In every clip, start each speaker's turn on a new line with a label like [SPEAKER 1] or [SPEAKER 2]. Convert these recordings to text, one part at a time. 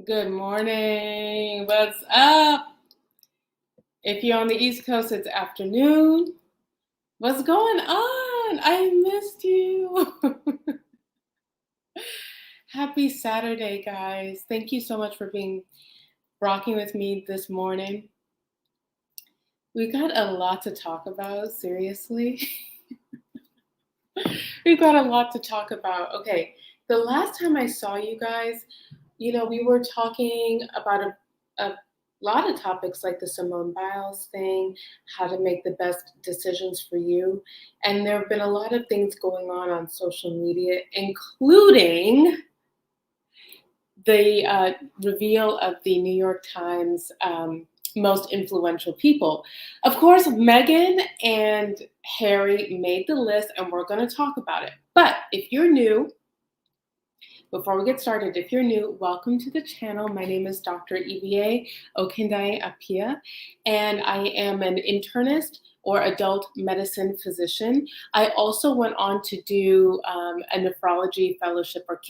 [SPEAKER 1] Good morning. What's up? If you're on the East Coast, it's afternoon. What's going on? I missed you. Happy Saturday, guys. Thank you so much for being rocking with me this morning. We got a lot to talk about, seriously. We've got a lot to talk about. Okay, the last time I saw you guys, we were talking about a lot of topics like the Simone Biles thing, how to make the best decisions for you. And there have been a lot of things going on social media, including the reveal of the New York Times most influential people. Of course, Meghan and Harry made the list, and we're going to talk about it. But if you're new, before we get started, if you're new, welcome to the channel. My name is Dr. Eva Okindai Apia, and I am an internist or adult medicine physician. I also went on to do a nephrology fellowship or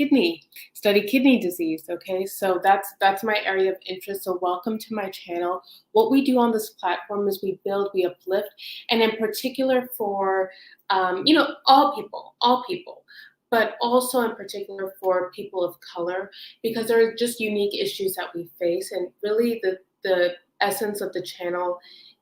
[SPEAKER 1] study kidney disease. Okay, so that's my area of interest. So welcome to my channel. What we do on this platform is we build, we uplift, and in particular for all people, but also in particular for people of color, because there are just unique issues that we face. And really the essence of the channel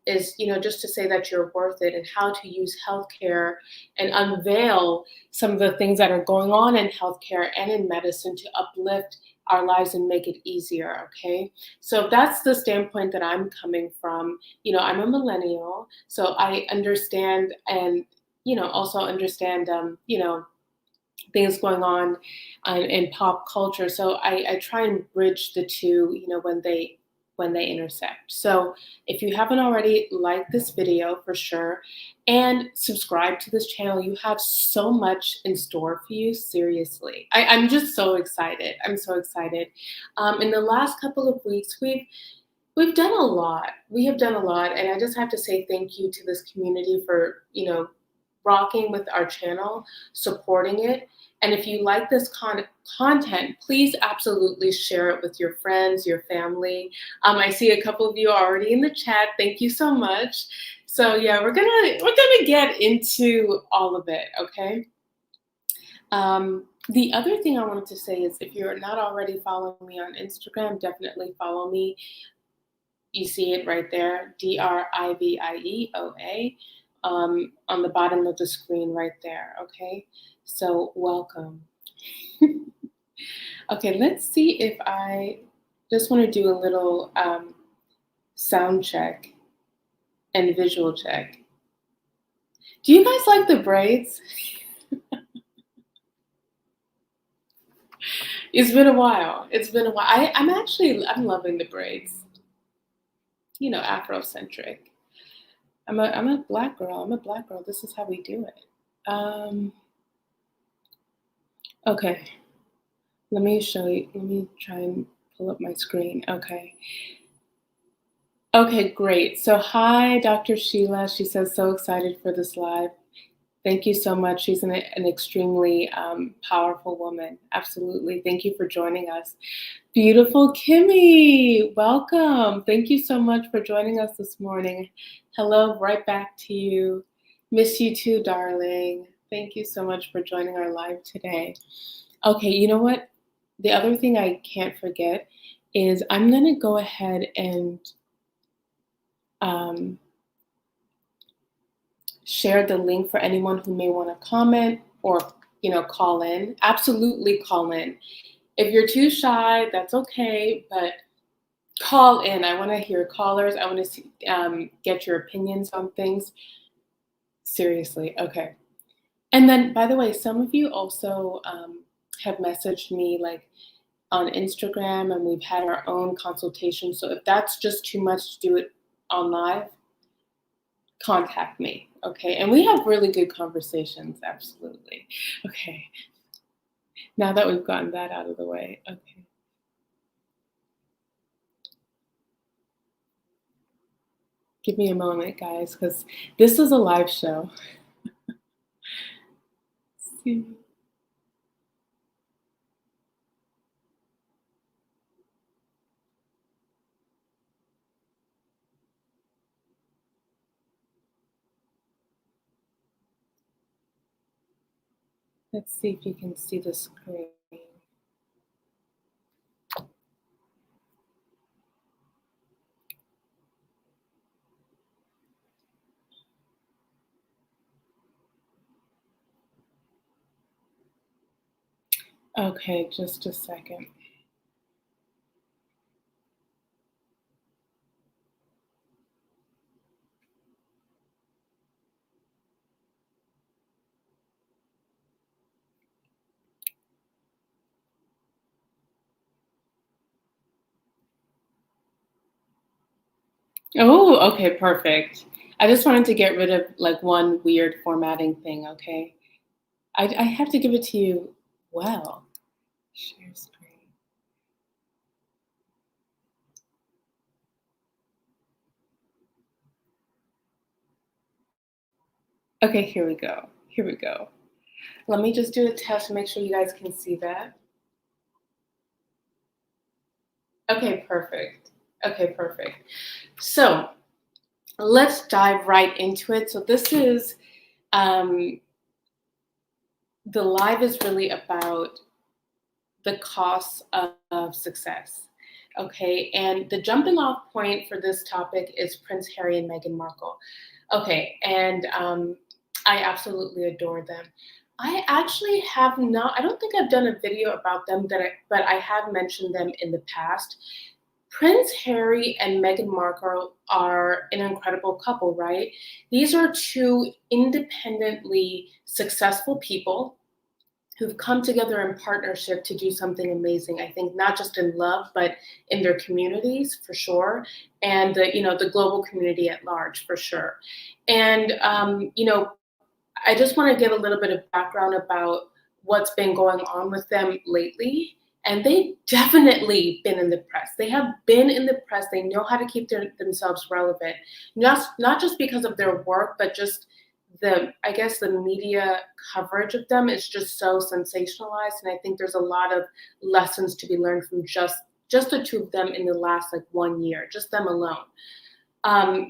[SPEAKER 1] is, just to say that you're worth it and how to use healthcare and unveil some of the things that are going on in healthcare and in medicine to uplift our lives and make it easier, okay? So that's the standpoint that I'm coming from. I'm a millennial, so I understand and, also understand, things going on in pop culture. So I try and bridge the two, when they intersect. So if you haven't already, like this video for sure, and subscribe to this channel. You have so much in store for you. Seriously, I'm just so excited. I'm so excited. In the last couple of weeks, we've done a lot. We have done a lot, and I just have to say thank you to this community for rocking with our channel, supporting it. And if you like this content, please absolutely share it with your friends, your family. I see a couple of you already in the chat. Thank you so much. So yeah, we're gonna get into all of it, okay? The other thing I wanted to say is if you're not already following me on Instagram, definitely follow me. You see it right there, DRIVIEOA. On the bottom of the screen right there, okay? So welcome. Okay, let's see if I just want to do a little sound check and visual check. Do you guys like the braids? It's been a while. It's been a while. I'm loving the braids. Afrocentric. I'm a black girl. I'm a black girl. This is how we do it. Okay. Let me show you. Let me try and pull up my screen. Okay. Okay, great. So hi, Dr. Sheila. She says, so excited for this live. Thank you so much. She's an extremely powerful woman. Absolutely. Thank you for joining us. Beautiful Kimmy, welcome. Thank you so much for joining us this morning. Hello, right back to you. Miss you too, darling. Thank you so much for joining our live today. Okay, you know what? The other thing I can't forget is I'm going to go ahead and share the link for anyone who may want to comment or, call in. Absolutely call in. If you're too shy, that's okay, but call in. I want to hear callers. I want to get your opinions on things. Seriously, okay. And then, by the way, some of you also have messaged me like on Instagram, and we've had our own consultation. So if that's just too much to do it on live, contact me, okay? And we have really good conversations, absolutely. Okay, now that we've gotten that out of the way, okay. Give me a moment, guys, because this is a live show. See. Let's see if you can see the screen. Okay, just a second. Oh, okay, perfect. I just wanted to get rid of like one weird formatting thing, okay? I have to give it to you well. Share screen. Okay, here we go. Here we go. Let me just do a test to make sure you guys can see that. Okay, perfect. Okay, perfect. So let's dive right into it. So this is um, the live is really about the costs of success. Okay, and the jumping off point for this topic is Prince Harry and Meghan Markle. Okay, and I absolutely adore them. I actually have not. I don't think I've done a video about them but I have mentioned them in the past. Prince Harry and Meghan Markle are an incredible couple, right? These are two independently successful people who've come together in partnership to do something amazing. I think not just in love, but in their communities for sure, and the global community at large for sure. And I just want to give a little bit of background about what's been going on with them lately. And they've definitely been in the press. They have been in the press. They know how to keep themselves relevant, not just because of their work, but just I guess the media coverage of them is just so sensationalized. And I think there's a lot of lessons to be learned from just the two of them in the last like 1 year, just them alone.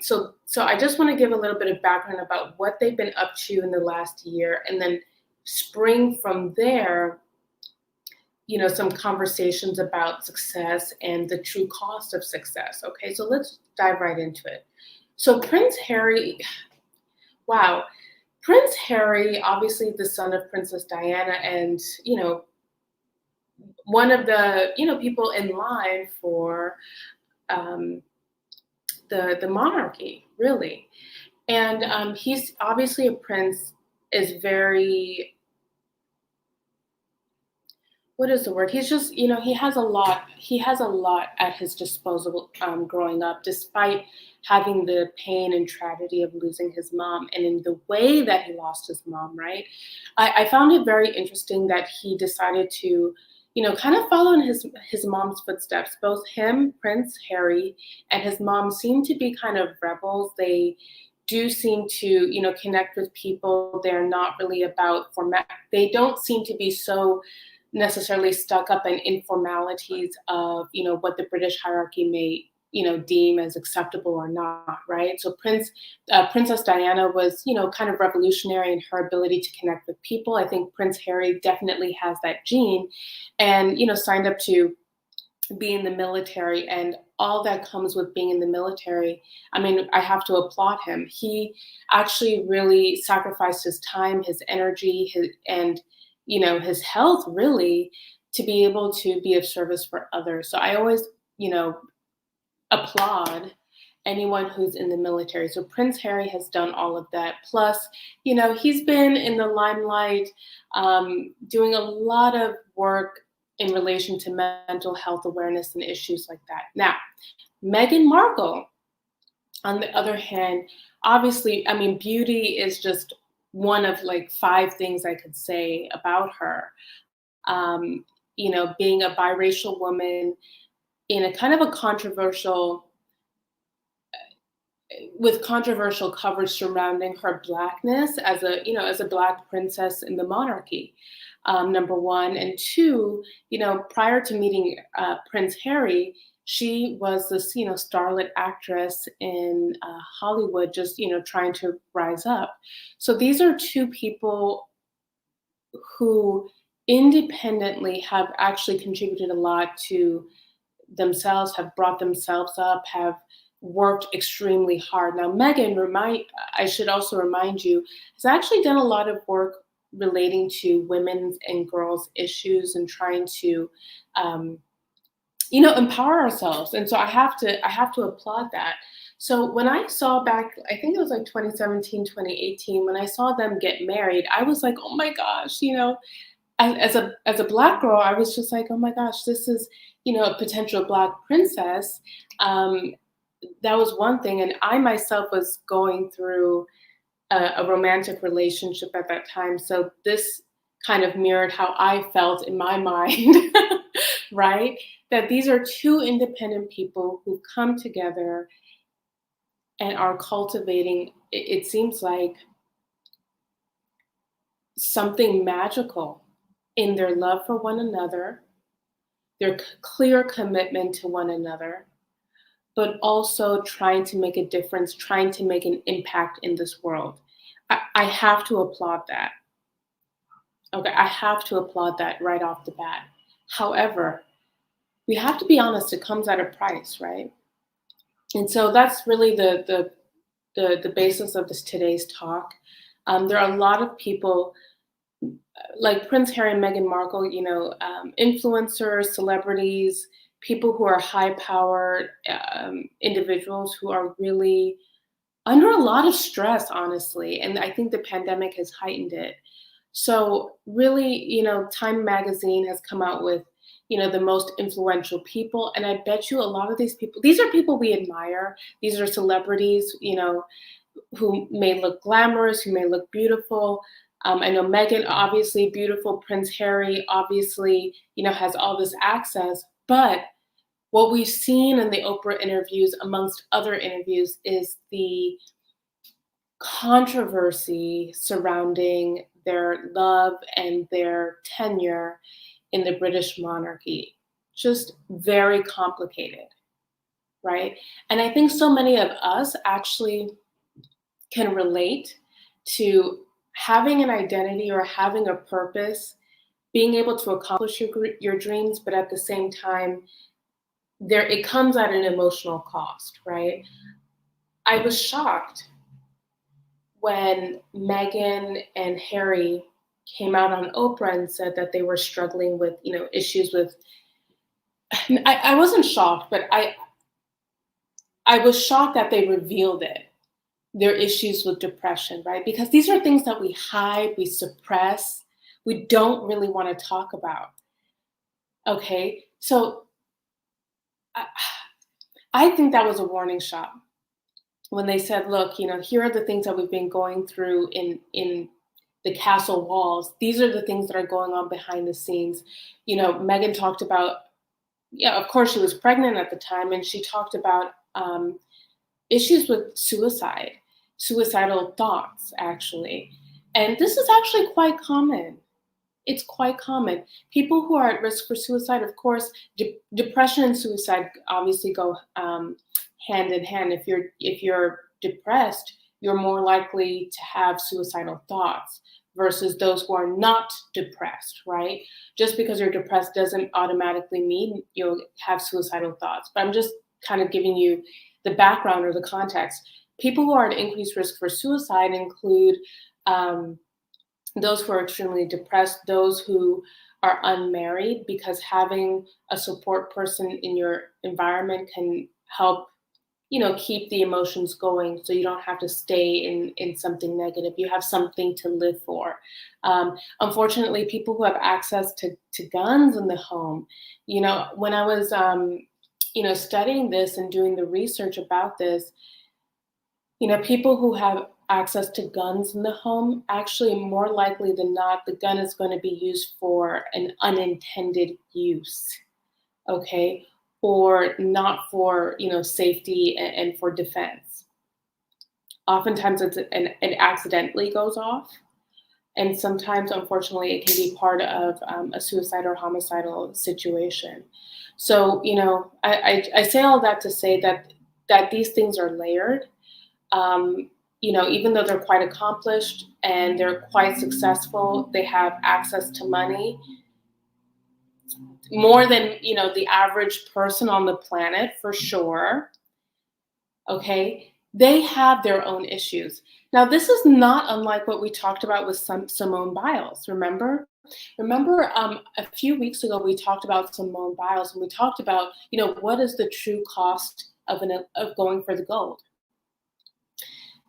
[SPEAKER 1] So I just want to give a little bit of background about what they've been up to in the last year, and then spring from there, some conversations about success and the true cost of success. Okay, so let's dive right into it. So Prince Harry, wow, Prince Harry, obviously the son of Princess Diana, and one of the people in line for um, the monarchy, really. And he's obviously a prince, is very, what is the word? He's just, he has a lot at his disposal growing up, despite having the pain and tragedy of losing his mom and in the way that he lost his mom, right? I found it very interesting that he decided to, kind of follow in his mom's footsteps. Both him, Prince Harry, and his mom seem to be kind of rebels. They do seem to, connect with people. They're not really about format. They don't seem to be so necessarily stuck up in informalities of what the British hierarchy may deem as acceptable or not, right? So Princess Diana was kind of revolutionary in her ability to connect with people. I think Prince Harry definitely has that gene, and signed up to be in the military and all that comes with being in the military. I mean, I have to applaud him. He actually really sacrificed his time, his energy, and his health really to be able to be of service for others. So I always, applaud anyone who's in the military. So Prince Harry has done all of that. Plus, he's been in the limelight, doing a lot of work in relation to mental health awareness and issues like that. Now, Meghan Markle, on the other hand, obviously, I mean, beauty is just one of like five things I could say about her. Um, being a biracial woman in a kind of a controversial with controversial coverage surrounding her blackness as a black princess in the monarchy. Number one, and two, prior to meeting Prince Harry, she was this starlet actress in Hollywood, just trying to rise up. So these are two people who independently have actually contributed a lot to themselves, have brought themselves up, have worked extremely hard. Now, I should also remind you, has actually done a lot of work relating to women's and girls' issues and trying to, um, empower ourselves. And so I have to applaud that. So when I saw back, I think it was like 2017, 2018, when I saw them get married, I was like, oh my gosh, as a black girl, I was just like, oh my gosh, this is, a potential black princess. Um, that was one thing, and I myself was going through a romantic relationship at that time, so this kind of mirrored how I felt in my mind, right? That these are two independent people who come together and are cultivating. It seems like something magical in their love for one another, their clear commitment to one another, but also trying to make a difference, trying to make an impact in this world. I have to applaud that. Okay, I have to applaud that right off the bat. However, we have to be honest, it comes at a price, right? And so that's really the basis of this today's talk. There are a lot of people like Prince Harry and Meghan Markle, influencers, celebrities, people who are high powered individuals who are really under a lot of stress, honestly. And I think the pandemic has heightened it. So, really, Time Magazine has come out with, the most influential people. And I bet you a lot of these are people we admire. These are celebrities, who may look glamorous, who may look beautiful. I know Meghan, obviously beautiful. Prince Harry, obviously, has all this access. But what we've seen in the Oprah interviews, amongst other interviews, is the controversy surrounding their love and their tenure in the British monarchy. Just very complicated, right? And I think so many of us actually can relate to having an identity or having a purpose, being able to accomplish your dreams, but at the same time, it comes at an emotional cost, right? I was shocked when Meghan and Harry came out on Oprah and said that they were struggling with, issues with. I wasn't shocked, but I was shocked that they revealed it. Their issues with depression, right? Because these are things that we hide, we suppress, we don't really want to talk about. Okay, so I, I think that was a warning shot when they said, "Look, here are the things that we've been going through in the castle walls. These are the things that are going on behind the scenes." Meghan talked about, yeah, of course, she was pregnant at the time, and she talked about issues with suicidal thoughts, actually. And this is actually quite common. It's quite common. People who are at risk for suicide, of course, depression and suicide obviously go hand in hand. If you're depressed, you're more likely to have suicidal thoughts versus those who are not depressed, right? Just because you're depressed doesn't automatically mean you'll have suicidal thoughts. But I'm just kind of giving you the background or the context. People who are at increased risk for suicide include those who are extremely depressed, those who are unmarried, because having a support person in your environment can help, keep the emotions going so you don't have to stay in something negative. You have something to live for. Unfortunately, people who have access to guns in the home, when I was, studying this and doing the research about this, people who have access to guns in the home, actually more likely than not, the gun is going to be used for an unintended use, okay? Or not for, safety and for defense. Oftentimes it accidentally goes off. And sometimes, unfortunately, it can be part of a suicide or homicidal situation. So, I say all that to say that these things are layered. even though they're quite accomplished and they're quite successful, they have access to money more than, the average person on the planet, for sure. Okay, they have their own issues. Now, this is not unlike what we talked about with Simone Biles. Remember, a few weeks ago we talked about Simone Biles, and we talked about, what is the true cost of going for the gold.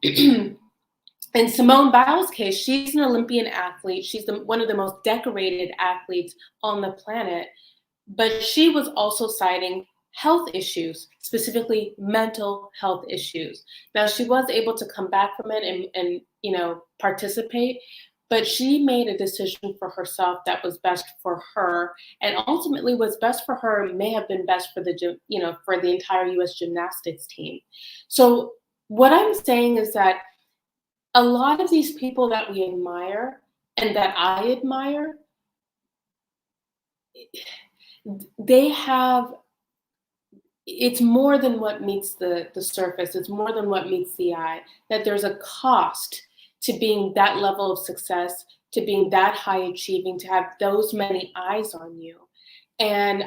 [SPEAKER 1] In Simone Biles' case, she's an Olympian athlete. She's one of the most decorated athletes on the planet, but she was also citing health issues, specifically mental health issues. Now, she was able to come back from it and participate, but she made a decision for herself that was best for her, and ultimately what's best for her may have been best for for the entire U.S. gymnastics team. So what I'm saying is that a lot of these people that we admire and that I admire, they have, it's more than what meets the surface. It's more than what meets the eye, that there's a cost to being that level of success, to being that high achieving, to have those many eyes on you. And,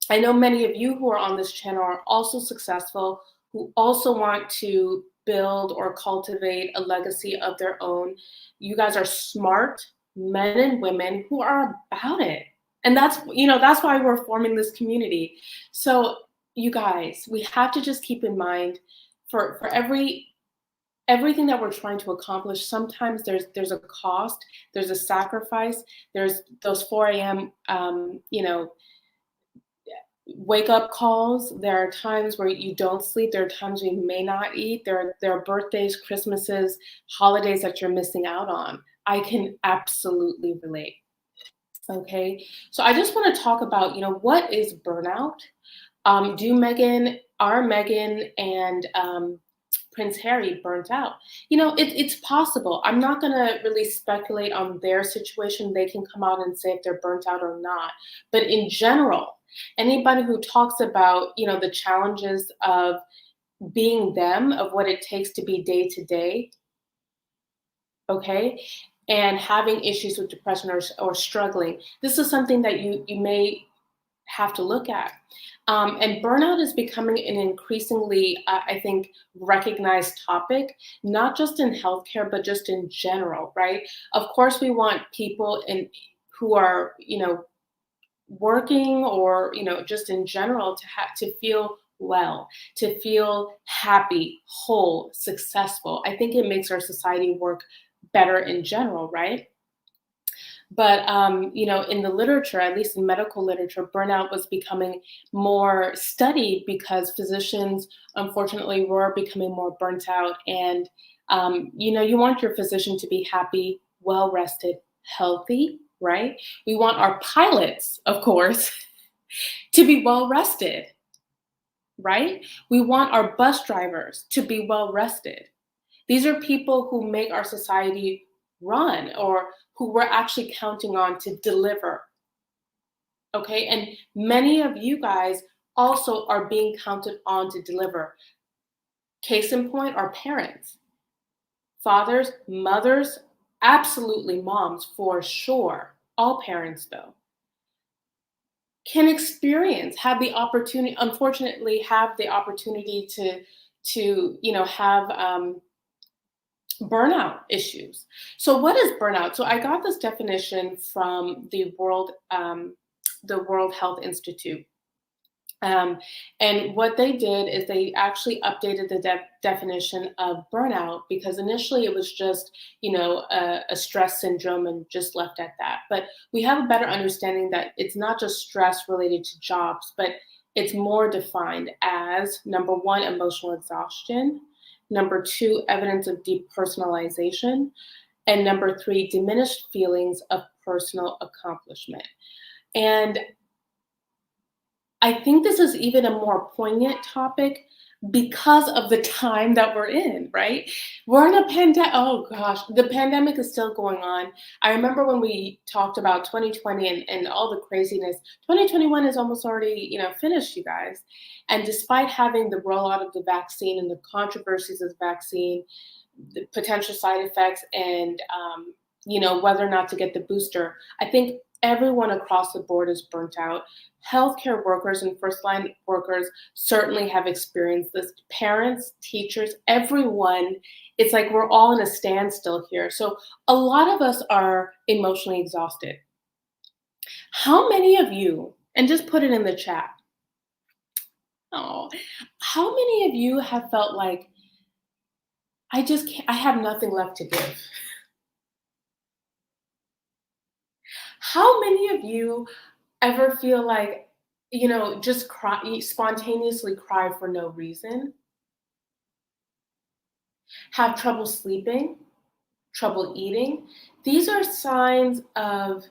[SPEAKER 1] I know many of you who are on this channel are also successful, who also want to build or cultivate a legacy of their own. You guys are smart men and women who are about it. And that's why we're forming this community. So you guys, we have to just keep in mind for everything that we're trying to accomplish, sometimes there's a cost, there's a sacrifice, there's those 4 a.m. Wake up calls. There are times where you don't sleep. There are times where you may not eat. There are birthdays, Christmases, holidays that you're missing out on. I can absolutely relate. Okay, so I just want to talk about, what is burnout? Are Meghan and Prince Harry burnt out? It's possible. I'm not going to really speculate on their situation. They can come out and say if they're burnt out or not. But in general, anybody who talks about, the challenges of being them, of what it takes to be day to day, okay, and having issues with depression or struggling, this is something that you may have to look at. And burnout is becoming an increasingly, I think, recognized topic, not just in healthcare, but just in general, right? Of course, we want people who are, working or, just in general to feel well, to feel happy, whole, successful. I think it makes our society work better in general, right? But, in the literature, at least in medical literature, burnout was becoming more studied because physicians, unfortunately, were becoming more burnt out. And, you want your physician to be happy, well rested, healthy, right? We want our pilots, of course, to be well rested, right? We want our bus drivers to be well rested. These are people who make our society run, or who we're actually counting on to deliver. Okay, and many of you guys also are being counted on to deliver. Case in point, our parents, fathers, mothers, absolutely moms for sure. All parents, though, can have the opportunity, unfortunately, have the opportunity to have burnout issues. So what is burnout? So I got this definition from the World Health Institute. And what they did is they actually updated the definition of burnout, because initially it was just, a stress syndrome and just left at that. But we have a better understanding that it's not just stress related to jobs, but it's more defined as, number one, emotional exhaustion, number two, evidence of depersonalization, and number three, diminished feelings of personal accomplishment. And I think this is even a more poignant topic because of the time that we're in, right? We're in a pandemic. Oh gosh, the pandemic is still going on. I remember when we talked about 2020 and all the craziness. 2021 is almost already, finished, you guys. And despite having the rollout of the vaccine and the controversies of the vaccine, the potential side effects, and whether or not to get the booster, I think everyone across the board is burnt out. Healthcare workers and first line workers certainly have experienced this. Parents, teachers, everyone, it's like we're all in a standstill here. So a lot of us are emotionally exhausted. How many of you, and just put it in the chat, oh, how many of you have felt like I just can't, I have nothing left to give? How many of you ever feel like, just cry, spontaneously cry for no reason? Have trouble sleeping, trouble eating? These are signs of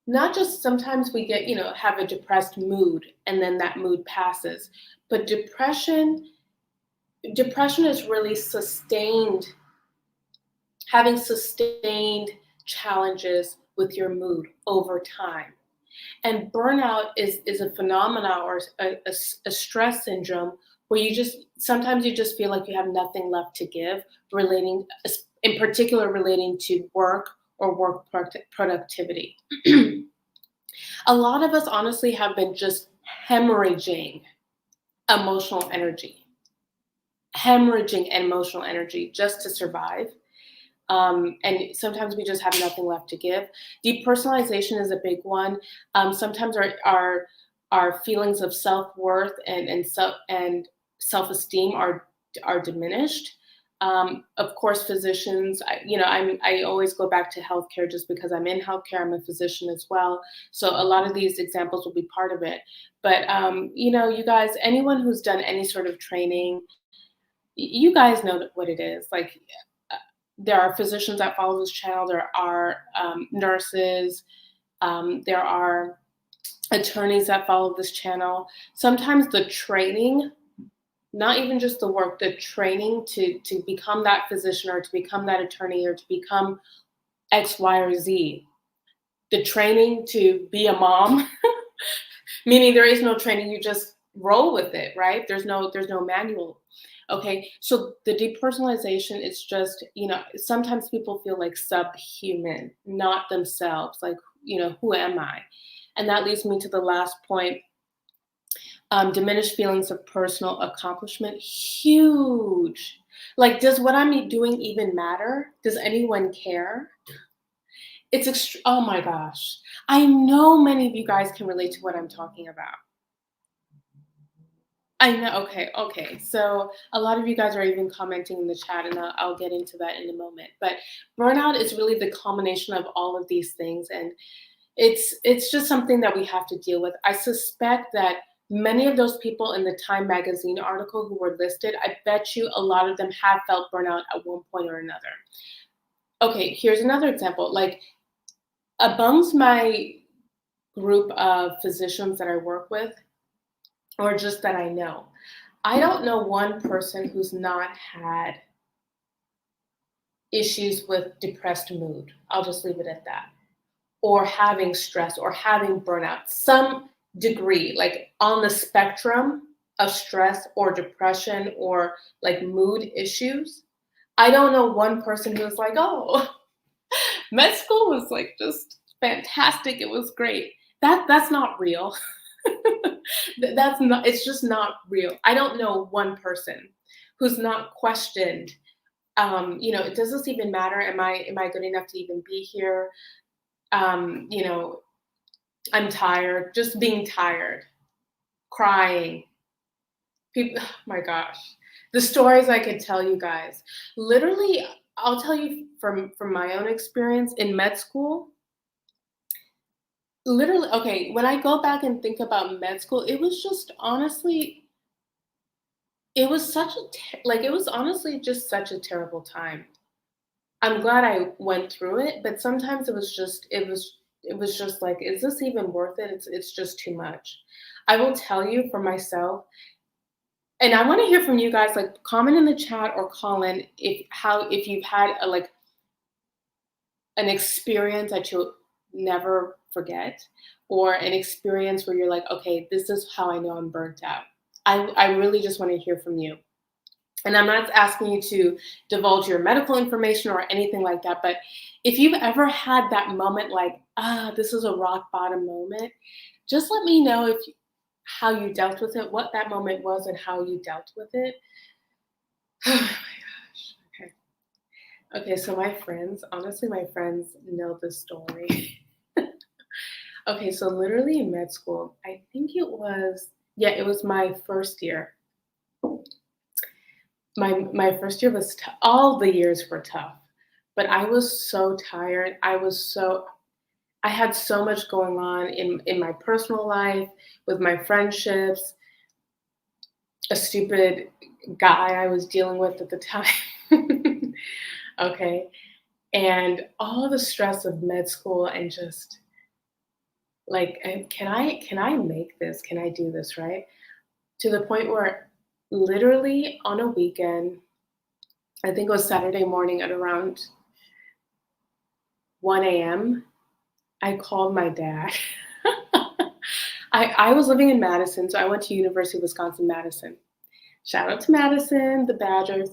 [SPEAKER 1] not just sometimes we get, have a depressed mood and then that mood passes, but depression is really having sustained challenges with your mood over time. And burnout is a phenomenon or a stress syndrome where sometimes you just feel like you have nothing left to give, relating, in particular, relating to work or work productivity. A lot of us honestly have been just hemorrhaging emotional energy, just to survive. And sometimes we just have nothing left to give. Depersonalization is a big one. Sometimes our feelings of self-worth and self-esteem are diminished. Of course, physicians, I always go back to healthcare just because I'm in healthcare. I'm a physician as well. So a lot of these examples will be part of it. But, you guys, anyone who's done any sort of training, you guys know what it is. Like, there are physicians that follow this channel. There are nurses. There are attorneys that follow this channel. Sometimes the training, not even just the work, the training to become that physician or to become that attorney or to become X, Y, or Z. The training to be a mom, meaning there is no training, you just roll with it, right? There's no manual. Okay, so the depersonalization is just, sometimes people feel like subhuman, not themselves. Like, who am I? And that leads me to the last point. Diminished feelings of personal accomplishment, huge. Like, does what I'm doing even matter? Does anyone care? Oh my gosh. I know many of you guys can relate to what I'm talking about. I know. Okay. So a lot of you guys are even commenting in the chat, and I'll get into that in a moment. But burnout is really the culmination of all of these things, and it's just something that we have to deal with. I suspect that many of those people in the Time magazine article who were listed, I bet you a lot of them have felt burnout at one point or another. Okay, here's another example. Like, amongst my group of physicians that I work with, or just that I know, I don't know one person who's not had issues with depressed mood. I'll just leave it at that. Or having stress or having burnout, some degree, like on the spectrum of stress or depression or like mood issues. I don't know one person who's like, oh, med school was like just fantastic. It was great. That's not real. It's just not real. I don't know one person who's not questioned, does this even matter? Am I good enough to even be here? I'm tired, just being tired, crying. People, oh my gosh, the stories I could tell you guys. Literally, I'll tell you from my own experience in med school. Literally, okay, when I go back and think about med school, it was just honestly, it was it was honestly just such a terrible time. I'm glad I went through it, but sometimes it was just like, is this even worth it? It's just too much. I will tell you for myself, And I want to hear from you guys. Like, comment in the chat or call in if you've had an experience that you'll never forget, or an experience where you're like, okay, this is how I know I'm burnt out. I really just want to hear from you. And I'm not asking you to divulge your medical information or anything like that, but if you've ever had that moment like, this is a rock bottom moment, just let me know how you dealt with it, what that moment was, and how you dealt with it. Oh my gosh. Okay. Okay, so honestly, my friends know this story. Okay, so literally in med school, I think it was my first year. My first year was all the years were tough, but I was so tired. I had so much going on in my personal life, with my friendships, a stupid guy I was dealing with at the time. Okay, and all the stress of med school, and just like, can I make this? Can I do this, right? To the point where literally on a weekend, I think it was Saturday morning at around 1 a.m., I called my dad. I was living in Madison, so I went to University of Wisconsin-Madison. Shout out to Madison, the Badgers.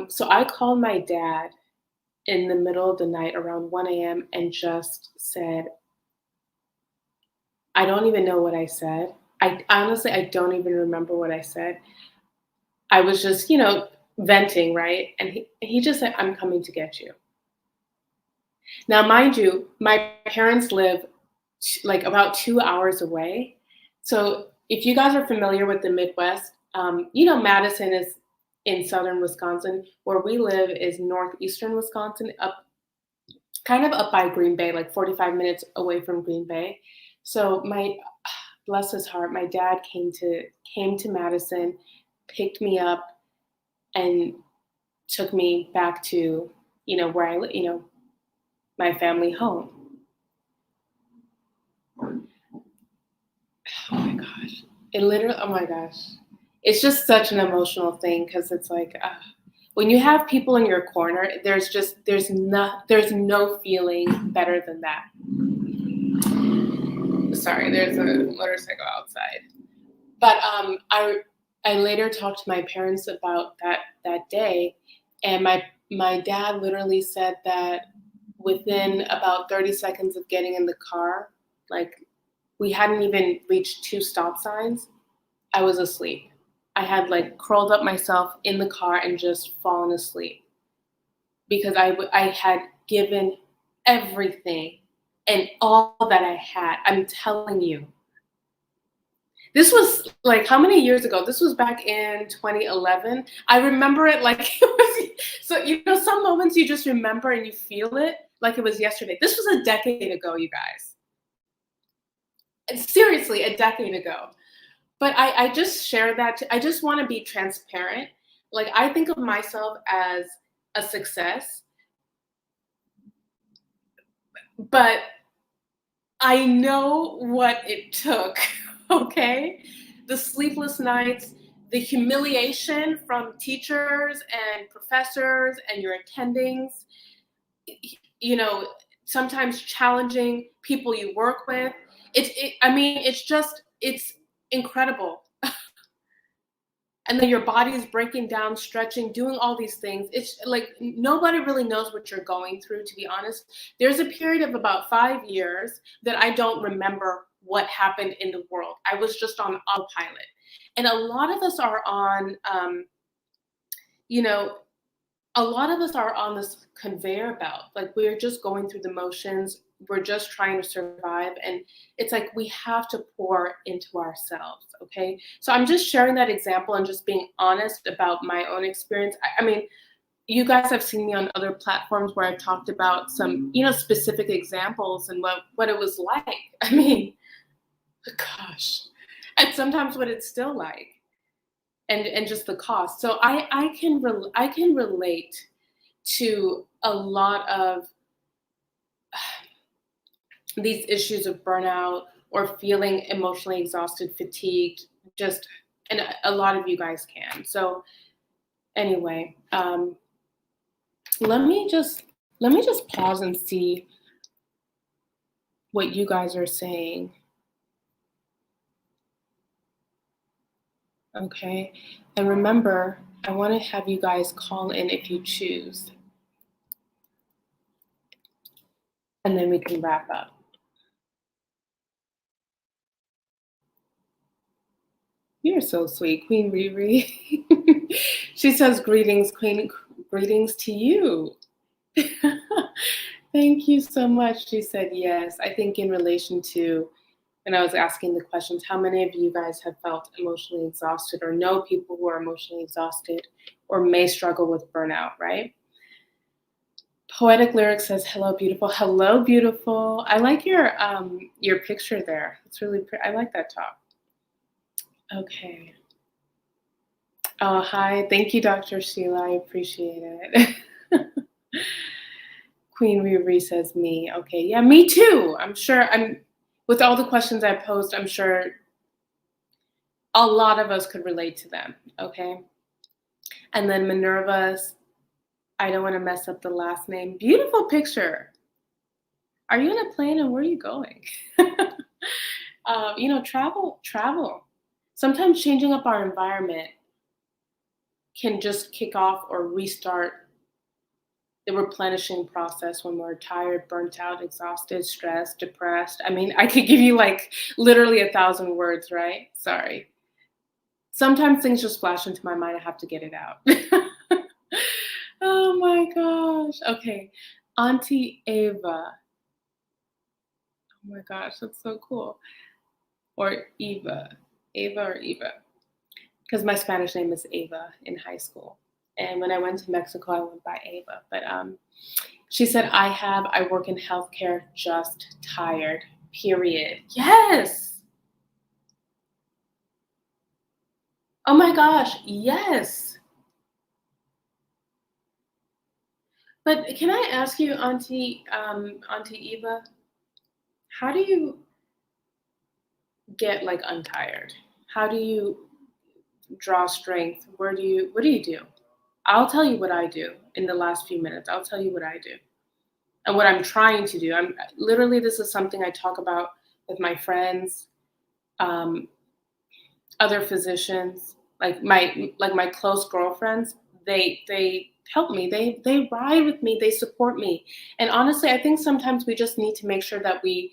[SPEAKER 1] So I called my dad in the middle of the night around 1 a.m. and just said, I don't even know what I said. I honestly, I don't even remember what I said. I was just, venting, right? And he just said, I'm coming to get you. Now, mind you, my parents live like about 2 hours away. So if you guys are familiar with the Midwest, Madison is in southern Wisconsin. Where we live is northeastern Wisconsin, kind of up by Green Bay, like 45 minutes away from Green Bay. So bless his heart, my dad came to Madison, picked me up, and took me back to, where I live, my family home. Oh my gosh. Oh my gosh. It's just such an emotional thing, because it's like, when you have people in your corner, there's no feeling better than that. Sorry, there's a motorcycle outside. But I later talked to my parents about that day, and my dad literally said that within about 30 seconds of getting in the car, like, we hadn't even reached 2 stop signs, I was asleep. I had like curled up myself in the car and just fallen asleep, because I had given everything and all that I had. I'm telling you. This was like, how many years ago? This was back in 2011. I remember it like it was. So, some moments you just remember and you feel it like it was yesterday. This was a decade ago, you guys. Seriously, a decade ago. But I just share that. I just want to be transparent. Like, I think of myself as a success, but I know what it took, okay? The sleepless nights, the humiliation from teachers and professors and your attendings, sometimes challenging people you work with. It's incredible. And then your body is breaking down, stretching, doing all these things. It's like nobody really knows what you're going through, to be honest. There's a period of about 5 years that I don't remember what happened in the world. I was just on autopilot. And a lot of us are on, you know, a lot of us are on this conveyor belt. Like, we're just going through the motions. We're just trying to survive. And it's like we have to pour into ourselves. Okay. So I'm just sharing that example and just being honest about my own experience. I mean, you guys have seen me on other platforms where I've talked about some, specific examples and what it was like. I mean, gosh, and sometimes what it's still like. And just the cost. So I can relate to a lot of these issues of burnout, or feeling emotionally exhausted, fatigued, just and a lot of you guys can. So anyway, let me just pause and see what you guys are saying. Okay. And remember, I want to have you guys call in if you choose. And then we can wrap up. You're so sweet, Queen Riri. She says, greetings, Queen. Greetings to you. Thank you so much. She said, yes. I think in relation to, when I was asking the questions, how many of you guys have felt emotionally exhausted or know people who are emotionally exhausted or may struggle with burnout, right? Poetic Lyric says, hello, beautiful. Hello, beautiful. I like your picture there. It's really pretty. I like that top. Okay. Oh, hi. Thank you, Dr. Sheila. I appreciate it. Queen Riri says me. Okay. Yeah, me too. I'm sure with all the questions I posed, I'm sure a lot of us could relate to them. Okay. And then Minerva's, I don't want to mess up the last name. Beautiful picture. Are you in a plane and where are you going? Travel. Sometimes changing up our environment can just kick off or restart the replenishing process when we're tired, burnt out, exhausted, stressed, depressed. I mean, I could give you like literally 1,000 words, right? Sorry. Sometimes things just flash into my mind. I have to get it out. Oh my gosh. Okay. Auntie Ava. Oh my gosh, that's so cool. Or Eva. Ava or Eva. Because my Spanish name is Ava in high school. And when I went to Mexico, I went by Ava. But she said, I work in healthcare, just tired, period. Yes. Oh my gosh, yes. But can I ask you, Auntie Eva, how do you get like untired? How do you draw strength? What do you do? I'll tell you what I do in the last few minutes. I'll tell you what I do and what I'm trying to do. I'm literally, this is something I talk about with my friends, other physicians, like my close girlfriends. They help me. They ride with me. They support me. And honestly, I think sometimes we just need to make sure that we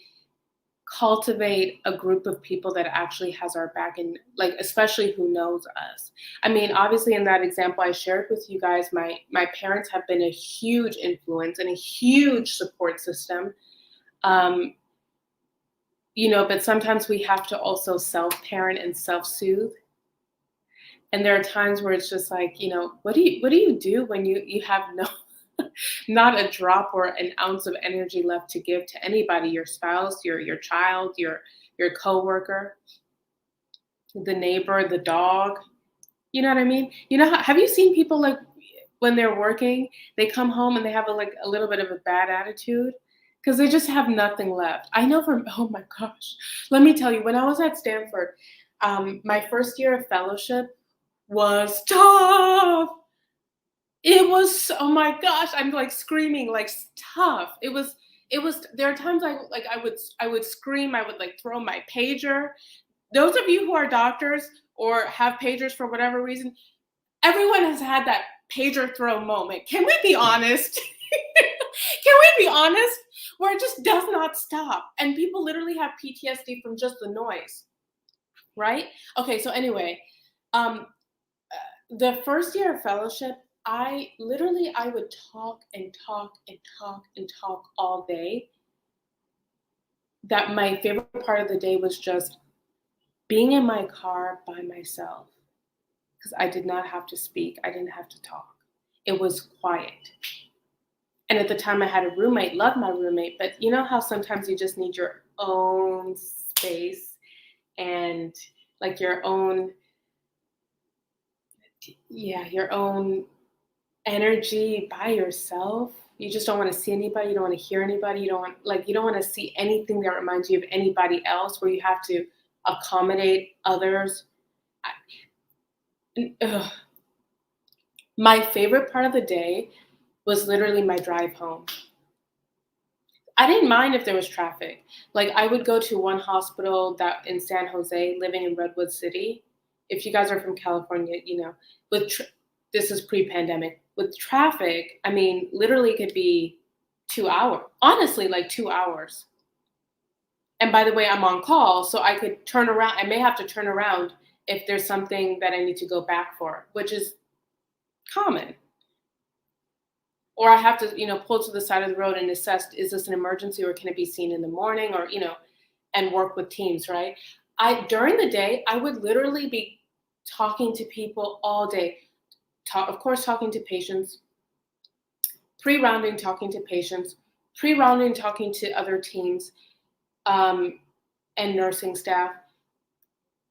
[SPEAKER 1] cultivate a group of people that actually has our back, and like especially who knows us. I mean, obviously in that example I shared with you guys, my parents have been a huge influence and a huge support system. But sometimes we have to also self-parent and self-soothe. And there are times where it's just like, what do you do when you have no not a drop or an ounce of energy left to give to anybody, your spouse, your child, your coworker, the neighbor, the dog. You know what I mean? Have you seen people like when they're working, they come home and they have a little bit of a bad attitude because they just have nothing left. I know oh my gosh, let me tell you, when I was at Stanford, my first year of fellowship was tough. It was, oh my gosh, I'm like screaming, like tough. It was, there are times I would scream, I would like throw my pager. Those of you who are doctors or have pagers for whatever reason, everyone has had that pager throw moment. Can we be honest? Can we be honest? Where it just does not stop. And people literally have PTSD from just the noise, right? Okay, so anyway, the first year of fellowship, I would talk and talk and talk and talk all day. That my favorite part of the day was just being in my car by myself because I did not have to speak. I didn't have to talk. It was quiet. And at the time I had a roommate, loved my roommate, but you know how sometimes you just need your own space and like your own energy by yourself. You just don't want to see anybody. You don't want to hear anybody. You don't want to see anything that reminds you of anybody else where you have to accommodate others. Ugh. My favorite part of the day was literally my drive home. I didn't mind if there was traffic. Like, I would go to one hospital that in San Jose, living in Redwood City. If you guys are from California, with this is pre-pandemic. With traffic, I mean, literally could be 2 hours. Honestly, like 2 hours. And by the way, I'm on call, so I could turn around. I may have to turn around if there's something that I need to go back for, which is common. Or I have to, pull to the side of the road and assess, is this an emergency or can it be seen in the morning, or, and work with teams, right? During the day, I would literally be talking to people all day. Of course, talking to patients, pre-rounding, talking to patients, pre-rounding, talking to other teams, and nursing staff,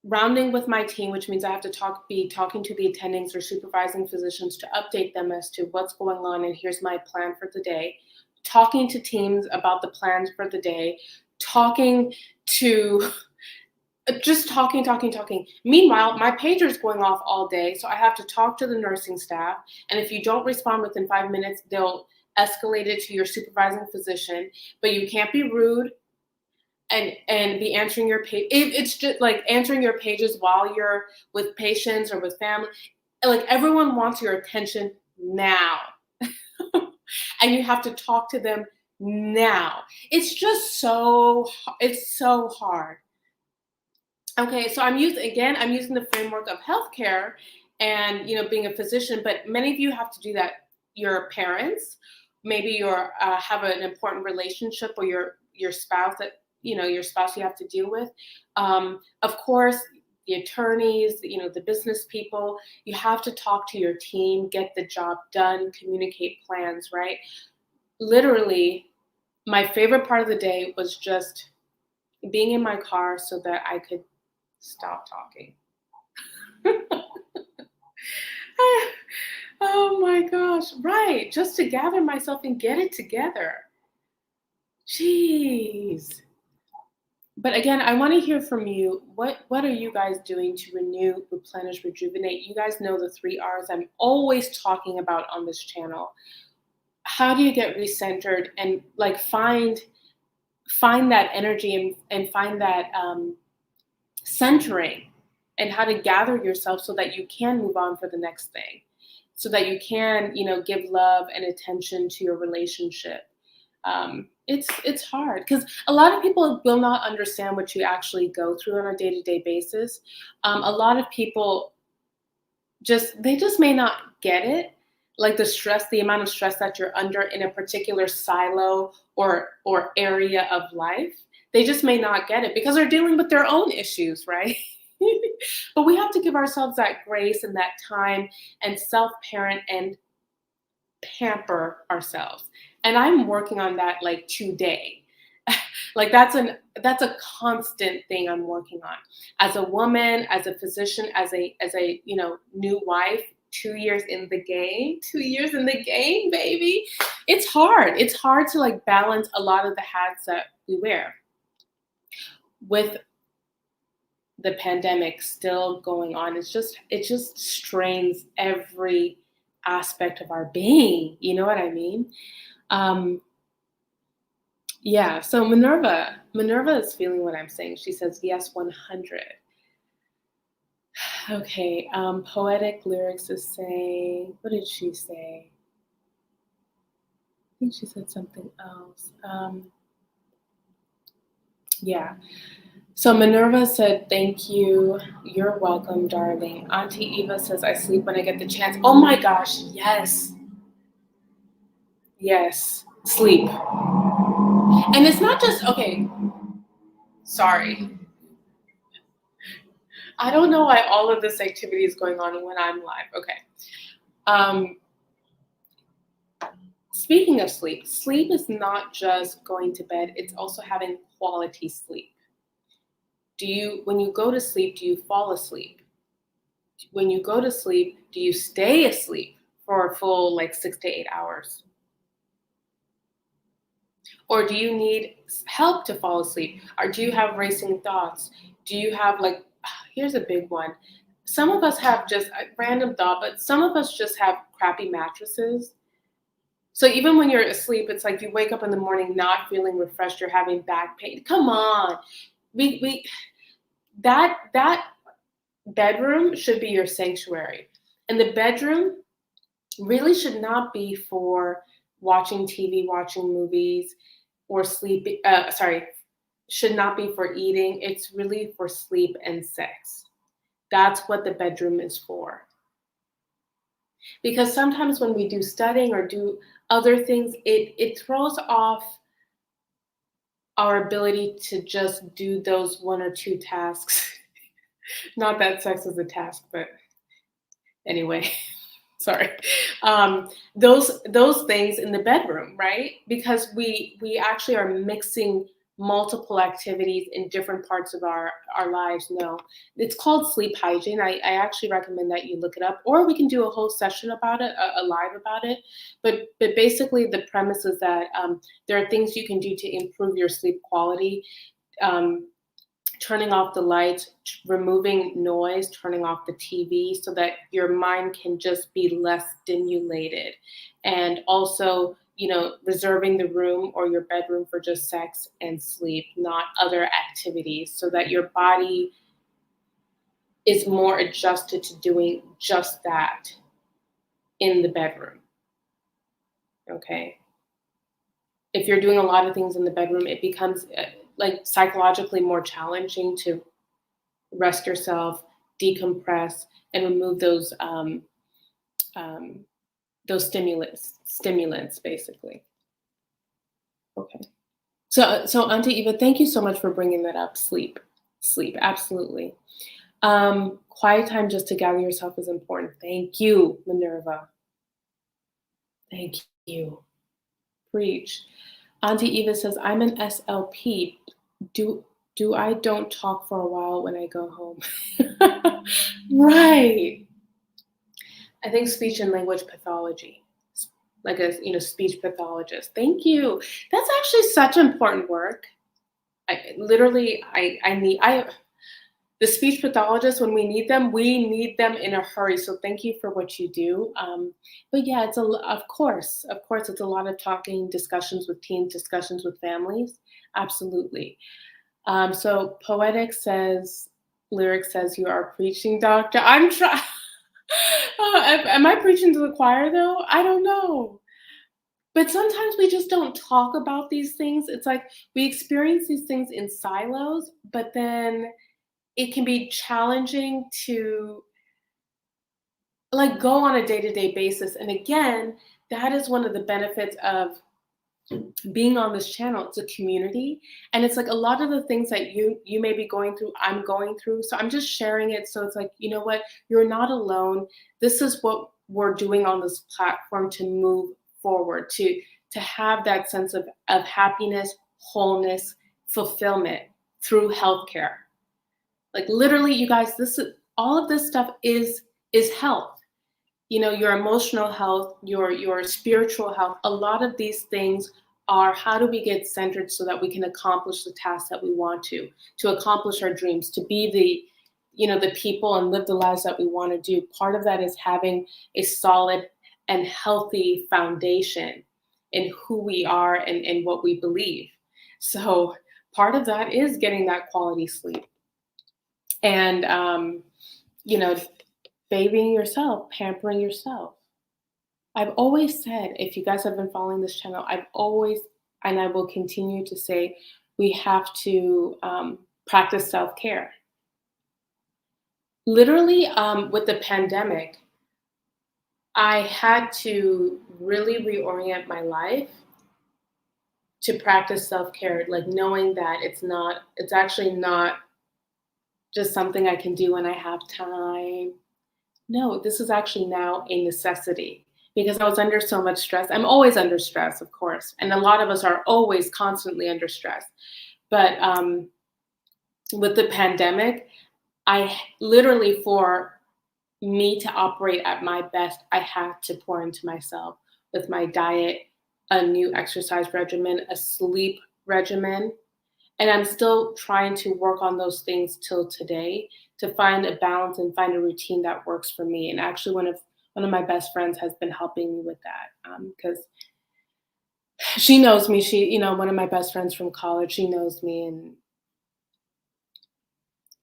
[SPEAKER 1] rounding with my team, which means I have to be talking to the attendings or supervising physicians to update them as to what's going on and here's my plan for the day. Talking to teams about the plans for the day, talking to just talking. Meanwhile, my pager is going off all day, so I have to talk to the nursing staff. And if you don't respond within 5 minutes, they'll escalate it to your supervising physician. But you can't be rude and be answering your page. It's just like answering your pages while you're with patients or with family. Like, everyone wants your attention now. And you have to talk to them now. It's just it's so hard. Okay, so I'm using the framework of healthcare and, being a physician, but many of you have to do that. Your parents, maybe you're have an important relationship, or your spouse you have to deal with. Of course, the attorneys, the business people. You have to talk to your team, get the job done, communicate plans, right? Literally, my favorite part of the day was just being in my car so that I could stop talking. Oh my gosh, right. Just to gather myself and get it together. Jeez. But again, I want to hear from you. What are you guys doing to renew, replenish, rejuvenate? You guys know the 3 R's I'm always talking about on this channel. How do you get recentered and like find that energy and find that centering, and how to gather yourself so that you can move on for the next thing, so that you can, give love and attention to your relationship. It's hard because a lot of people will not understand what you actually go through on a day-to-day basis. A lot of people they just may not get it, like the amount of stress that you're under in a particular silo or area of life. They just may not get it because they're dealing with their own issues, right? But we have to give ourselves that grace and that time and self-parent and pamper ourselves. And I'm working on that like today. Like that's a constant thing I'm working on. As a woman, as a physician, as a new wife, 2 years in the game, 2 years in the game, baby. It's hard. It's hard to like balance a lot of the hats that we wear. With the pandemic still going on, it just strains every aspect of our being. You know what I mean? Yeah, so Minerva is feeling what I'm saying. She says, yes, 100. Okay, Poetic Lyrics is saying, what did she say? I think she said something else. Yeah. So Minerva said, thank you. You're welcome, darling. Auntie Eva says, I sleep when I get the chance. Oh my gosh, yes. Yes, sleep. And it's not just, okay, sorry. I don't know why all of this activity is going on when I'm live. Okay. Speaking of sleep, sleep is not just going to bed, it's also having quality sleep. When you go to sleep, do you fall asleep? When you go to sleep, do you stay asleep for a full like 6 to 8 hours? Or do you need help to fall asleep? Or do you have racing thoughts? Do you have here's a big one, some of us have just a random thought, but some of us just have crappy mattresses. So even when you're asleep, it's like you wake up in the morning not feeling refreshed, you're having back pain. Come on. We that bedroom should be your sanctuary. And the bedroom really should not be for watching TV, watching movies, or sleeping. Should not be for eating. It's really for sleep and sex. That's what the bedroom is for. Because sometimes when we do studying or do other things, it throws off our ability to just do those one or two tasks. Not that sex is a task, but anyway. Sorry. Those things in the bedroom, right? Because we actually are mixing multiple activities in different parts of our lives. No, it's called sleep hygiene. I actually recommend that you look it up, or we can do a whole session about it, a live about it. But basically, the premise is that there are things you can do to improve your sleep quality. Um, Turning off the lights, removing noise, turning off the TV so that your mind can just be less stimulated. And also, reserving the room or your bedroom for just sex and sleep, not other activities, so that your body is more adjusted to doing just that in the bedroom. Okay. If you're doing a lot of things in the bedroom, it becomes like psychologically more challenging to rest yourself, decompress, and remove those stimulants, basically. Okay. So Auntie Eva, thank you so much for bringing that up. Sleep, absolutely. Quiet time just to gather yourself is important. Thank you, Minerva. Thank you. Preach. Auntie Eva says, I'm an SLP. Do do I don't talk for a while when I go home? Right. I think speech and language pathology, like a speech pathologist. Thank you. That's actually such important work. I need the speech pathologists when we need them in a hurry. So thank you for what you do. But yeah, of course, it's a lot of talking, discussions with teams, discussions with families. Absolutely. So poetic says, lyric says, you are preaching, doctor. I'm trying. Am I preaching to the choir though? I don't know. But sometimes we just don't talk about these things. It's like we experience these things in silos, but then it can be challenging to like go on a day-to-day basis. And again, that is one of the benefits of being on this channel. It's a community, and it's like a lot of the things that you may be going through, I'm going through. So I'm just sharing it. So it's like, you know what, you're not alone. This is what we're doing on this platform to move forward, to have that sense of happiness, wholeness, fulfillment through healthcare. Like literally, you guys, this is all of this stuff is health. Your emotional health, your spiritual health. A lot of these things are how do we get centered so that we can accomplish the tasks that we want to accomplish our dreams, to be the people and live the lives that we want to do. Part of that is having a solid and healthy foundation in who we are and what we believe. So part of that is getting that quality sleep. And babying yourself, pampering yourself. I've always said, if you guys have been following this channel, I've always, and I will continue to say, we have to practice self-care. Literally, with the pandemic, I had to really reorient my life to practice self-care, like knowing that it's actually not just something I can do when I have time. No, this is actually now a necessity because I was under so much stress. I'm always under stress, of course, and a lot of us are always constantly under stress. But with the pandemic, I literally, for me to operate at my best, I had to pour into myself with my diet, a new exercise regimen, a sleep regimen, And I'm still trying to work on those things till today to find a balance and find a routine that works for me. And actually, one of my best friends has been helping me with that because she knows me. One of my best friends from college, she knows me, and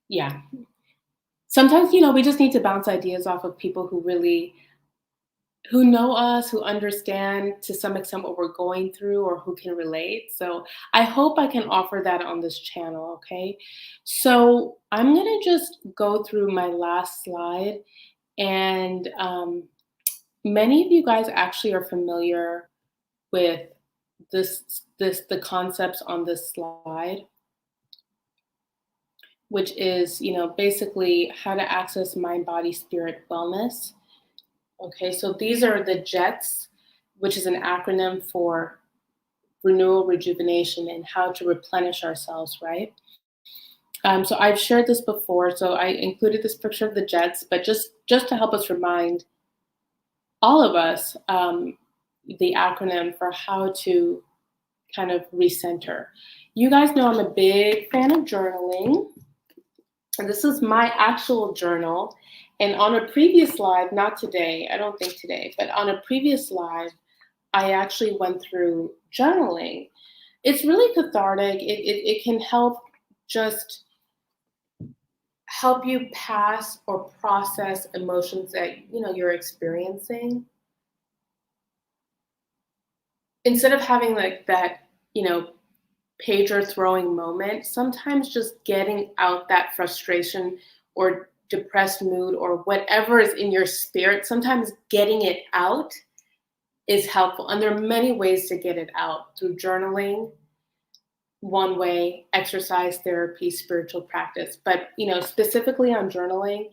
[SPEAKER 1] yeah. Sometimes, we just need to bounce ideas off of people who know us, who understand to some extent what we're going through or who can relate. So I hope I can offer that on this channel, okay? So I'm gonna just go through my last slide, and many of you guys actually are familiar with the concepts on this slide, which is, basically how to access mind, body, spirit wellness. Okay, so these are the JETs, which is an acronym for renewal, rejuvenation, and how to replenish ourselves, right? So I've shared this before, so I included this picture of the JETs, but just to help us remind all of us the acronym for how to kind of recenter. You guys know I'm a big fan of journaling, and this is my actual journal. And on a previous live, not today, I don't think today, but on a previous live, I actually went through journaling. It's really cathartic. It can just help you pass or process emotions that you're experiencing. Instead of having like that, pager throwing moment, sometimes just getting out that frustration or depressed mood or whatever is in your spirit, sometimes getting it out is helpful. And there are many ways to get it out through journaling, one way, exercise, therapy, spiritual practice. But, specifically on journaling,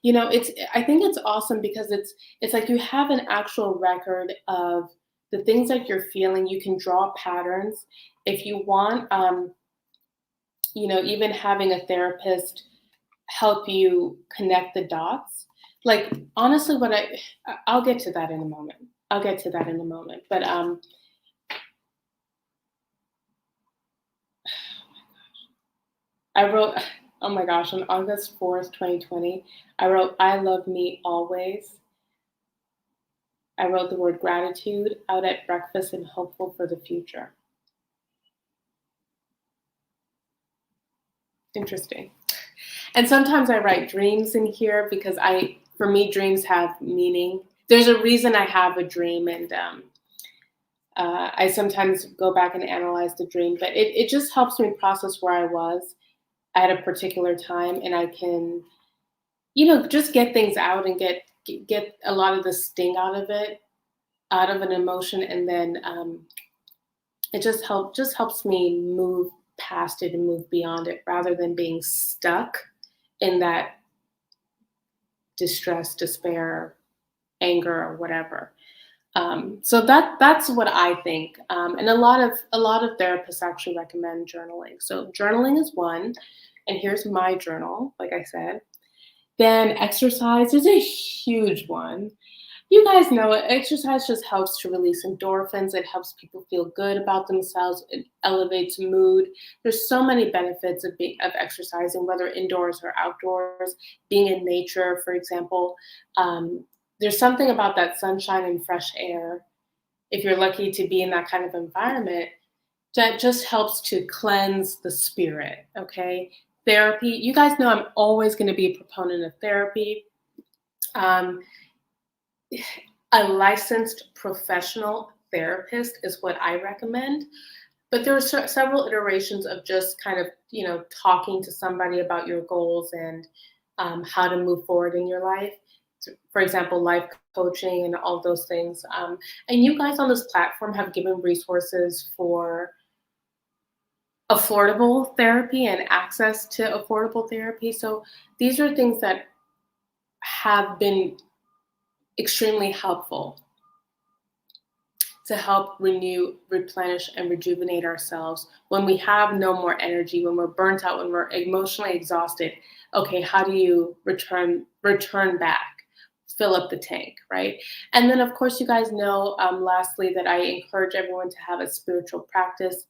[SPEAKER 1] I think it's awesome because it's like you have an actual record of the things that you're feeling. You can draw patterns. If you want, even having a therapist help you connect the dots. Like, honestly, I'll get to that in a moment. But I wrote, oh my gosh, on August 4th, 2020, I wrote, "I love me always." I wrote the word gratitude out at breakfast and hopeful for the future. Interesting. And sometimes I write dreams in here because for me, dreams have meaning. There's a reason I have a dream, and I sometimes go back and analyze the dream, but it just helps me process where I was at a particular time, and I can, just get things out and get a lot of the sting out of it, out of an emotion, and then it just helps me move past it and move beyond it rather than being stuck in that distress, despair, anger, or whatever. So that's what I think, and a lot of therapists actually recommend journaling. So journaling is one, and here's my journal, like I said. Then exercise is a huge one. You guys know it. Exercise just helps to release endorphins. It helps people feel good about themselves. It elevates mood. There's so many benefits of exercising, whether indoors or outdoors. Being in nature, for example, there's something about that sunshine and fresh air. If you're lucky to be in that kind of environment, that just helps to cleanse the spirit. Okay, therapy. You guys know I'm always going to be a proponent of therapy. A licensed professional therapist is what I recommend. But there are several iterations of just kind of, talking to somebody about your goals and how to move forward in your life. So, for example, life coaching and all those things. And you guys on this platform have given resources for affordable therapy and access to affordable therapy. So these are things that have been extremely helpful to help renew, replenish, and rejuvenate ourselves when we have no more energy, when we're burnt out, when we're emotionally exhausted. Okay, how do you return back, fill up the tank, right? And then, of course, you guys know, lastly, that I encourage everyone to have a spiritual practice.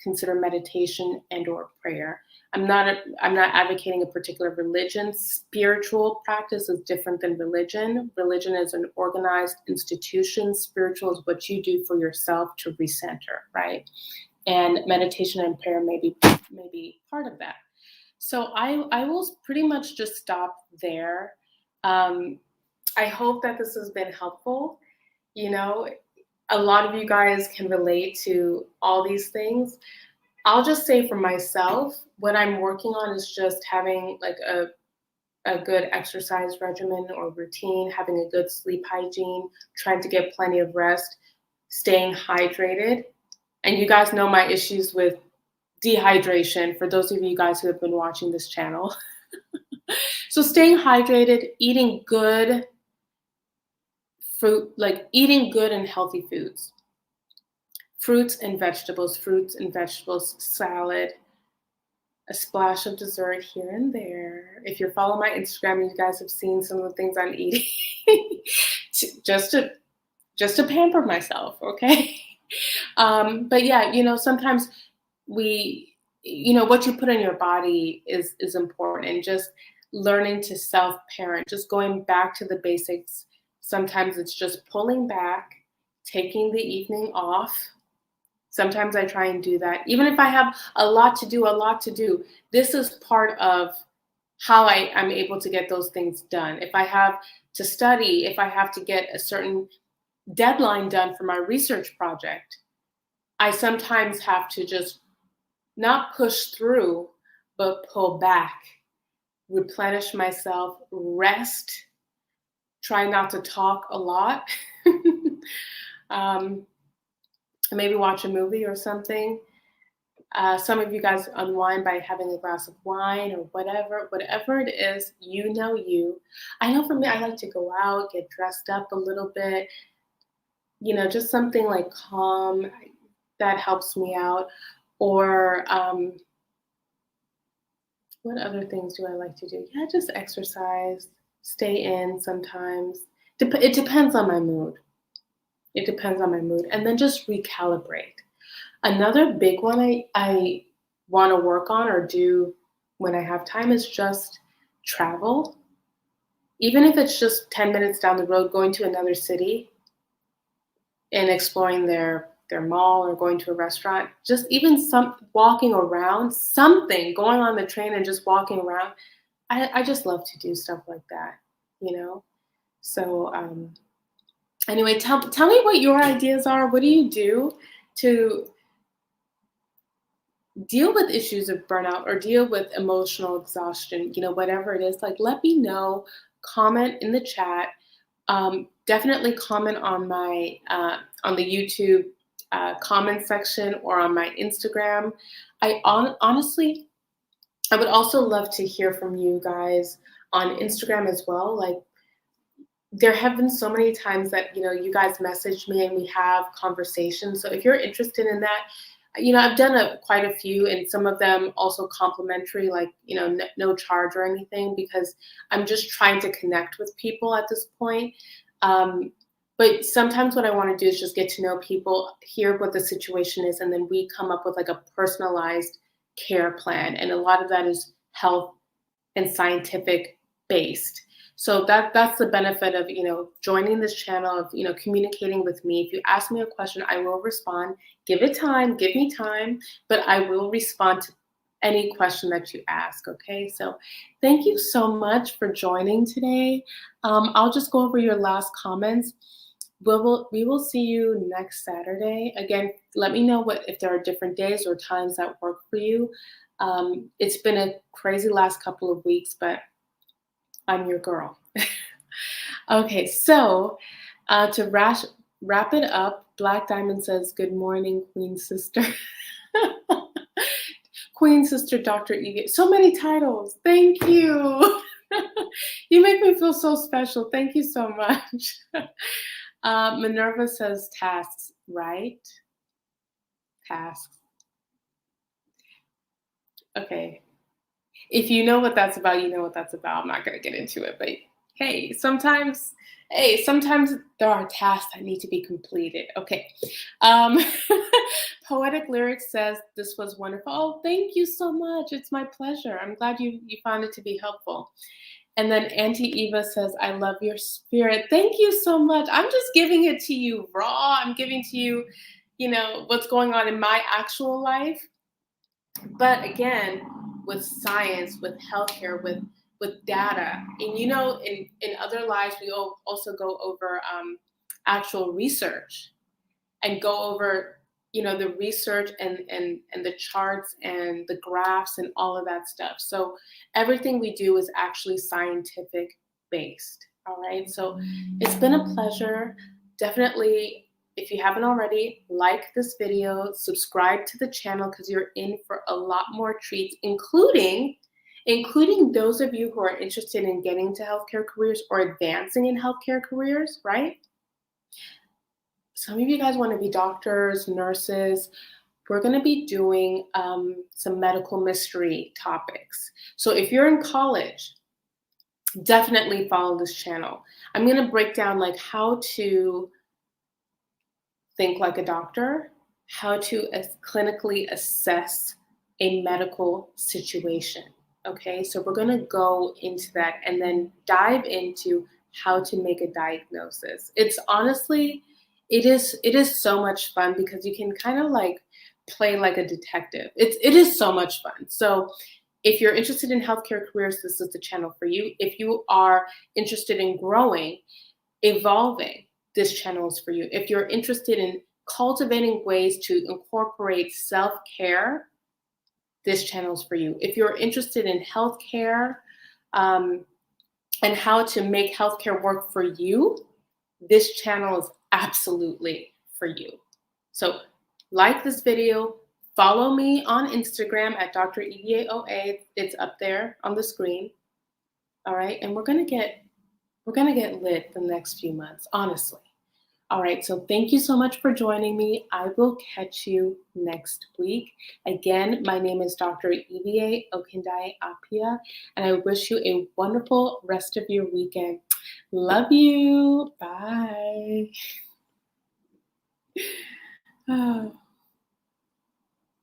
[SPEAKER 1] consider meditation and or prayer. I'm not advocating a particular religion. Spiritual practice is different than religion. Religion is an organized institution. Spiritual is what you do for yourself to recenter, right? And meditation and prayer may be part of that. So I will pretty much just stop there. I hope that this has been helpful. You know, a lot of you guys can relate to all these things. I'll just say for myself, what I'm working on is just having like a good exercise regimen or routine, having a good sleep hygiene, trying to get plenty of rest, staying hydrated. And you guys know my issues with dehydration for those of you guys who have been watching this channel. So staying hydrated, eating good fruit, like eating good and healthy foods. Fruits and vegetables, salad, a splash of dessert here and there. If you're following my Instagram, you guys have seen some of the things I'm eating just to pamper myself, okay? But yeah, you know, sometimes what you put in your body is important, and just learning to self-parent, just going back to the basics. Sometimes it's just pulling back, taking the evening off. Sometimes I try and do that. Even if I have a lot to do, this is part of how I'm able to get those things done. If I have to study, if I have to get a certain deadline done for my research project, I sometimes have to just not push through, but pull back, replenish myself, rest, try not to talk a lot. Maybe watch a movie or something. Some of you guys unwind by having a glass of wine or whatever it is, you know you. I know for me, I like to go out, get dressed up a little bit, you know, just something like calm that helps me out. Or what other things do I like to do? Yeah, just exercise, stay in sometimes. It depends on my mood. And then just recalibrate. Another big one I want to work on or do when I have time is just travel. Even if it's just 10 minutes down the road, going to another city and exploring their mall or going to a restaurant, just even walking around, something, going on the train and just walking around. I just love to do stuff like that, you know? So anyway, tell me what your ideas are. What do you do to deal with issues of burnout or deal with emotional exhaustion? You know, whatever it is, like, let me know. Comment in the chat. Definitely comment on my on the YouTube comment section or on my Instagram. Honestly, I would also love to hear from you guys on Instagram as well. Like, there have been so many times that, you know, you guys message me and we have conversations. So if you're interested in that, you know, I've done quite a few, and some of them also complimentary, like, you know, no charge or anything, because I'm just trying to connect with people at this point. But sometimes what I want to do is just get to know people, hear what the situation is, and then we come up with like a personalized care plan. And a lot of that is health and scientific based. So that's the benefit of, you know, joining this channel, of, you know, communicating with me. If you ask me a question, I will respond. Give me time, but I will respond to any question that you ask, okay? So thank you so much for joining today. I'll just go over your last comments. We will see you next Saturday. Again, let me know if there are different days or times that work for you. It's been a crazy last couple of weeks, but I'm your girl. Okay, so to wrap it up, Black Diamond says, "Good morning, Queen Sister." Queen Sister Dr. Eve. So many titles. Thank you. You make me feel so special. Thank you so much. Minerva says, tasks, right? Tasks. Okay. If you know what that's about, you know what that's about. I'm not going to get into it, but Sometimes there are tasks that need to be completed. Okay. Um, Poetic Lyrics says this was wonderful. Oh, thank you so much. It's my pleasure. I'm glad you found it to be helpful. And then Auntie Eva says, I love your spirit. Thank you so much. I'm just giving it to you raw. I'm giving to you, what's going on in my actual life. But again, with science, with healthcare, with data, and in other lives, we also go over actual research and go over the research and the charts and the graphs and all of that stuff. So everything we do is actually scientific based. All right. So it's been a pleasure. Definitely, if you haven't already, like this video, subscribe to the channel because you're in for a lot more treats, including those of you who are interested in getting to healthcare careers or advancing in healthcare careers, right? Some of you guys want to be doctors, nurses. We're going to be doing some medical mystery topics. So if you're in college, definitely follow this channel. I'm going to break down like how to think like a doctor, how to clinically assess a medical situation. Okay, so we're going to go into that and then dive into how to make a diagnosis. It's honestly, it is so much fun because you can kind of like play like a detective. It is so much fun. So if you're interested in healthcare careers, this is the channel for you. If you are interested in growing, evolving, this channel is for you. If you're interested in cultivating ways to incorporate self-care, this channel is for you. If you're interested in healthcare and how to make healthcare work for you, this channel is absolutely for you. So like this video, follow me on Instagram at Dr. EVAOA. It's up there on the screen. All right, and we're gonna get lit the next few months, honestly. All right, so thank you so much for joining me. I will catch you next week. Again, my name is Dr. EVA Okindai Apia, and I wish you a wonderful rest of your weekend. Love you. Bye. Oh.